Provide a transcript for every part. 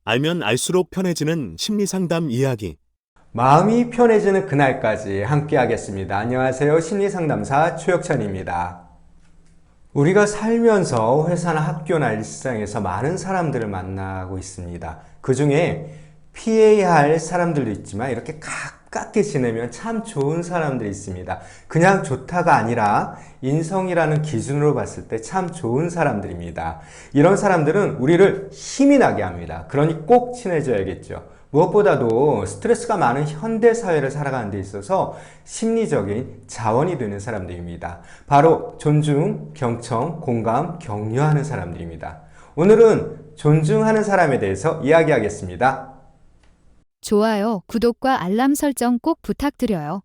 알면 알수록 편해지는 심리상담 이야기. 마음이 편해지는 그날까지 함께 하겠습니다. 안녕하세요. 심리상담사 최혁찬입니다. 우리가 살면서 회사나 학교나 일상에서 많은 사람들을 만나고 있습니다. 그 중에 피해야 할 사람들도 있지만 이렇게 가깝게 지내면 참 좋은 사람들이 있습니다. 그냥 좋다가 아니라 인성이라는 기준으로 봤을 때 참 좋은 사람들입니다. 이런 사람들은 우리를 힘이 나게 합니다. 그러니 꼭 친해져야겠죠. 무엇보다도 스트레스가 많은 현대 사회를 살아가는 데 있어서 심리적인 자원이 되는 사람들입니다. 바로 존중, 경청, 공감, 격려하는 사람들입니다. 오늘은 존중하는 사람에 대해서 이야기하겠습니다. 좋아요, 구독과 알람 설정 꼭 부탁드려요.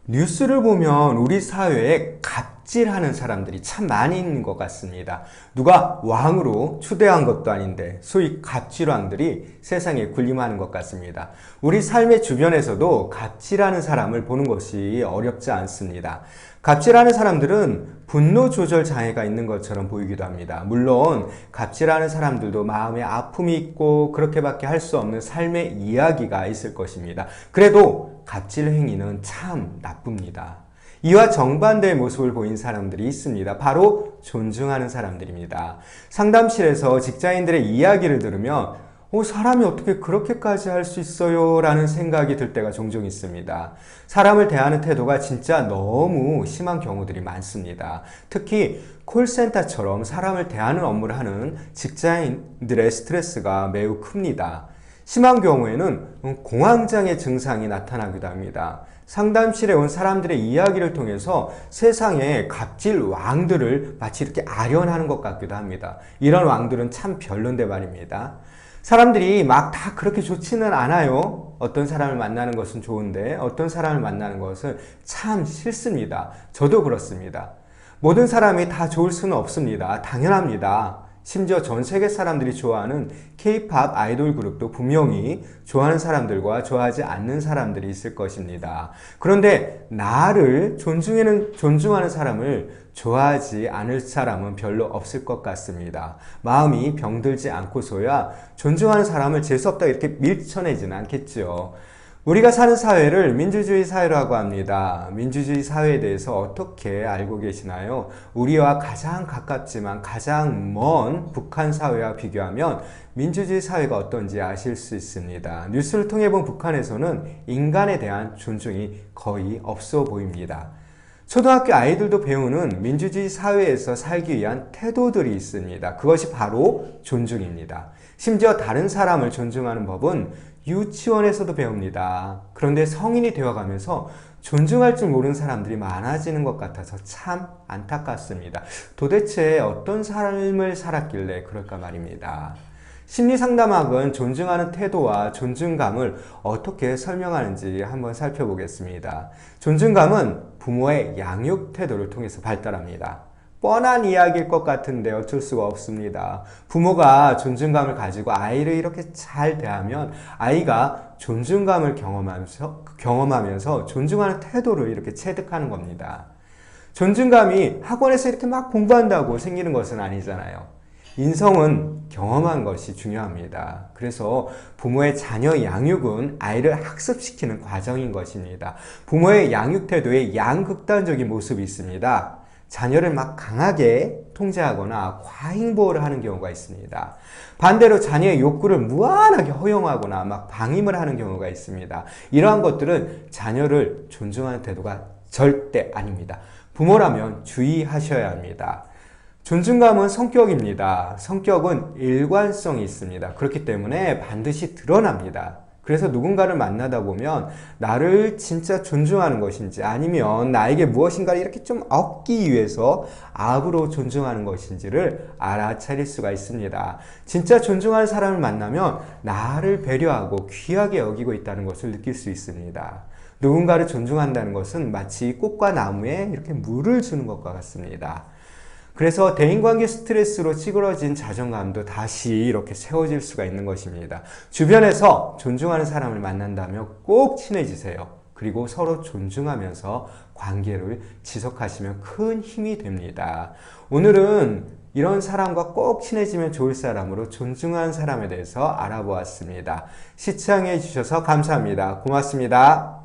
뉴스를 보면 우리 사회에 갑질하는 사람들이 참 많이 있는 것 같습니다. 누가 왕으로 추대한 것도 아닌데 소위 갑질왕들이 세상에 군림하는 것 같습니다. 우리 삶의 주변에서도 갑질하는 사람을 보는 것이 어렵지 않습니다. 갑질하는 사람들은 분노 조절 장애가 있는 것처럼 보이기도 합니다. 물론 갑질하는 사람들도 마음에 아픔이 있고 그렇게밖에 할 수 없는 삶의 이야기가 있을 것입니다. 그래도 갑질 행위는 참 나쁩니다. 이와 정반대의 모습을 보인 사람들이 있습니다. 바로 존중하는 사람들입니다. 상담실에서 직장인들의 이야기를 들으면 사람이 어떻게 그렇게까지 할 수 있어요? 라는 생각이 들 때가 종종 있습니다. 사람을 대하는 태도가 진짜 너무 심한 경우들이 많습니다. 특히 콜센터처럼 사람을 대하는 업무를 하는 직장인들의 스트레스가 매우 큽니다. 심한 경우에는 공황장애 증상이 나타나기도 합니다. 상담실에 온 사람들의 이야기를 통해서 세상의 갑질 왕들을 마치 이렇게 아련하는 것 같기도 합니다. 이런 왕들은 참 별론데 말입니다. 사람들이 막 다 그렇게 좋지는 않아요. 어떤 사람을 만나는 것은 좋은데 어떤 사람을 만나는 것은 참 싫습니다. 저도 그렇습니다. 모든 사람이 다 좋을 수는 없습니다. 당연합니다. 심지어 전 세계 사람들이 좋아하는 K-팝 아이돌 그룹도 분명히 좋아하는 사람들과 좋아하지 않는 사람들이 있을 것입니다. 그런데 나를 존중하는 사람을 좋아하지 않을 사람은 별로 없을 것 같습니다. 마음이 병들지 않고서야 존중하는 사람을 재수없다 이렇게 밀쳐내지는 않겠죠. 우리가 사는 사회를 민주주의 사회라고 합니다. 민주주의 사회에 대해서 어떻게 알고 계시나요? 우리와 가장 가깝지만 가장 먼 북한 사회와 비교하면 민주주의 사회가 어떤지 아실 수 있습니다. 뉴스를 통해 본 북한에서는 인간에 대한 존중이 거의 없어 보입니다. 초등학교 아이들도 배우는 민주주의 사회에서 살기 위한 태도들이 있습니다. 그것이 바로 존중입니다. 심지어 다른 사람을 존중하는 법은 유치원에서도 배웁니다. 그런데 성인이 되어가면서 존중할 줄 모르는 사람들이 많아지는 것 같아서 참 안타깝습니다. 도대체 어떤 삶을 살았길래 그럴까 말입니다. 심리상담학은 존중하는 태도와 존중감을 어떻게 설명하는지 한번 살펴보겠습니다. 존중감은 부모의 양육 태도를 통해서 발달합니다. 뻔한 이야기일 것 같은데 어쩔 수가 없습니다. 부모가 존중감을 가지고 아이를 이렇게 잘 대하면 아이가 존중감을 경험하면서 존중하는 태도를 이렇게 체득하는 겁니다. 존중감이 학원에서 이렇게 막 공부한다고 생기는 것은 아니잖아요. 인성은 경험한 것이 중요합니다. 그래서 부모의 자녀 양육은 아이를 학습시키는 과정인 것입니다. 부모의 양육 태도에 양극단적인 모습이 있습니다. 자녀를 막 강하게 통제하거나 과잉보호를 하는 경우가 있습니다. 반대로 자녀의 욕구를 무한하게 허용하거나 막 방임을 하는 경우가 있습니다. 이러한 것들은 자녀를 존중하는 태도가 절대 아닙니다. 부모라면 주의하셔야 합니다. 존중감은 성격입니다. 성격은 일관성이 있습니다. 그렇기 때문에 반드시 드러납니다. 그래서 누군가를 만나다 보면 나를 진짜 존중하는 것인지 아니면 나에게 무엇인가를 이렇게 좀 얻기 위해서 악으로 존중하는 것인지를 알아차릴 수가 있습니다. 진짜 존중하는 사람을 만나면 나를 배려하고 귀하게 여기고 있다는 것을 느낄 수 있습니다. 누군가를 존중한다는 것은 마치 꽃과 나무에 이렇게 물을 주는 것과 같습니다. 그래서 대인관계 스트레스로 찌그러진 자존감도 다시 이렇게 세워질 수가 있는 것입니다. 주변에서 존중하는 사람을 만난다면 꼭 친해지세요. 그리고 서로 존중하면서 관계를 지속하시면 큰 힘이 됩니다. 오늘은 이런 사람과 꼭 친해지면 좋을 사람으로 존중하는 사람에 대해서 알아보았습니다. 시청해 주셔서 감사합니다. 고맙습니다.